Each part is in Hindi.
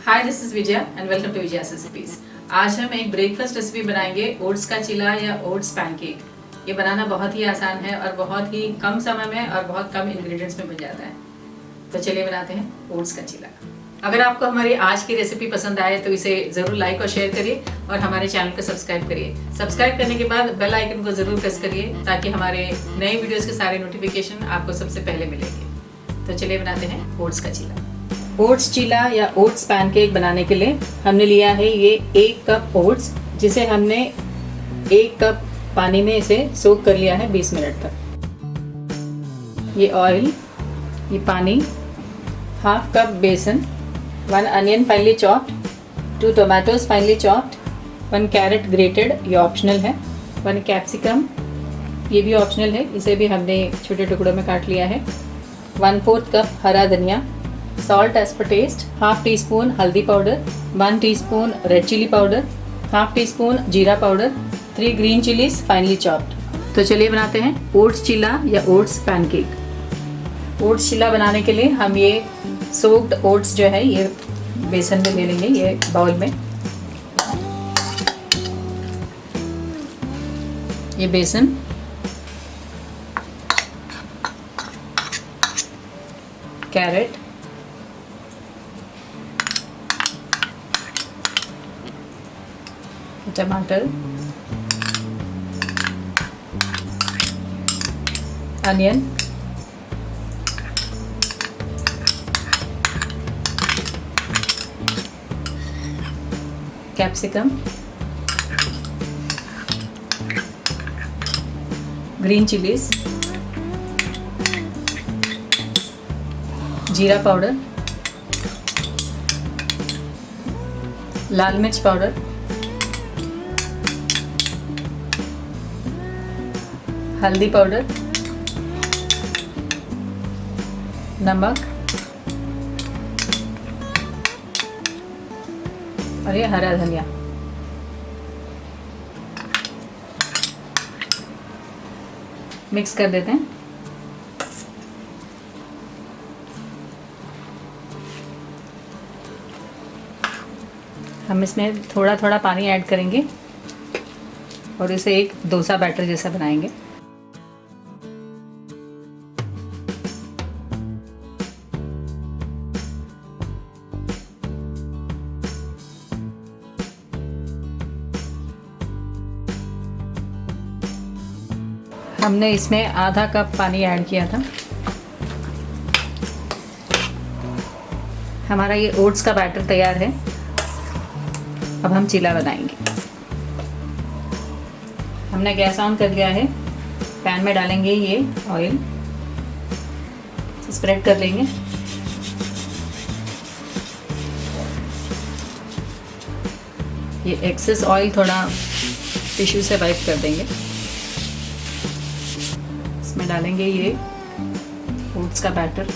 Hi, this is Vijaya and welcome to Vijaya's recipes. आज हम एक ब्रेकफास्ट रेसिपी बनाएंगे, ओट्स का चिला या ओट्स पैनकेक। ये बनाना बहुत ही आसान है और बहुत ही कम समय में और बहुत कम इंग्रेडिएंट्स में बन जाता है। तो चलिए बनाते हैं ओट्स का चिला। अगर आपको हमारी आज की रेसिपी पसंद आए तो इसे ज़रूर लाइक और शेयर करिए और हमारे चैनल को सब्सक्राइब करिए। सब्सक्राइब करने के बाद बेल आइकन को ज़रूर प्रेस करिए ताकि हमारे नए वीडियोज़ के सारे नोटिफिकेशन आपको सबसे पहले मिलेंगे। तो चलिए बनाते हैं ओट्स का चिला। ओट्स चिला या ओट्स पैनकेक बनाने के लिए हमने लिया है ये 1 कप ओट्स, जिसे हमने 1 कप पानी में इसे सोक कर लिया है 20 मिनट तक। ये ऑयल, ये पानी, half cup besan, 1 onion finely chopped, 2 tomatoes finely chopped, 1 carrot grated, ये ऑप्शनल है, 1 कैप्सिकम, ये भी ऑप्शनल है, इसे भी हमने छोटे टुकड़ों में काट लिया है, 1/4 कप हरा धनिया, salt as per taste, half teaspoon haldi powder, 1 teaspoon red chilli powder, half teaspoon jeera powder, 3 green chillies finally chopped. तो चलिए बनाते हैं ओट्स चिला या ओट्स पैनकेक। ओट्स चिला बनाने के लिए हम ये सोक्ड ओट्स जो है ये बेसन में ले लेंगे, ये बाउल में। ये बेसन, कैरेट, टमाटर, अनियन, कैप्सिकम, ग्रीन चिलीज, जीरा पाउडर, लाल मिर्च पाउडर, हल्दी पाउडर, नमक और ये हरा धनिया। मिक्स कर देते हैं। हम इसमें थोड़ा थोड़ा पानी ऐड करेंगे और इसे एक डोसा बैटर जैसा बनाएंगे। हमने इसमें आधा कप पानी ऐड किया था। हमारा ये ओट्स का बैटर तैयार है। अब हम चिला बनाएंगे। हमने गैस ऑन कर दिया है। पैन में डालेंगे ये ऑयल, स्प्रेड कर लेंगे। ये एक्सेस ऑयल थोड़ा टिश्यू से वाइप कर देंगे। इसमें डालेंगे ये ओट्स का बैटर।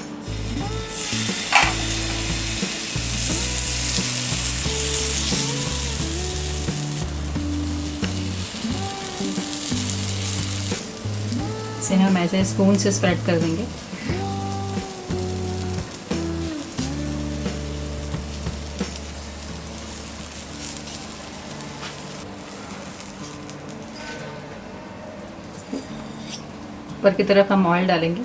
इसे हम ऐसे स्पून से स्प्रेड कर देंगे। ऊपर की तरफ हम ऑयल डालेंगे।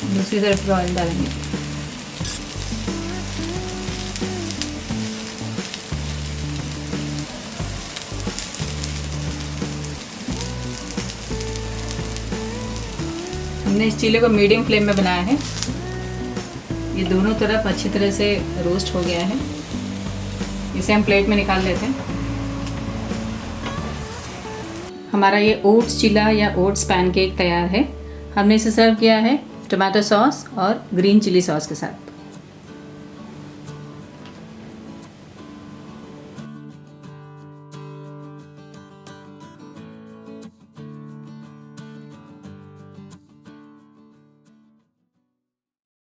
दूसरी तरफ भी ऑयल डालेंगे। हमने इस चीले को मीडियम फ्लेम में बनाया है। ये दोनों तरफ अच्छी तरह से रोस्ट हो गया है। इसे हम प्लेट में निकाल लेते हैं। हमारा ये ओट्स चिला या ओट्स पैनकेक तैयार है। हमने इसे सर्व किया है टोमेटो सॉस और ग्रीन चिली सॉस के साथ।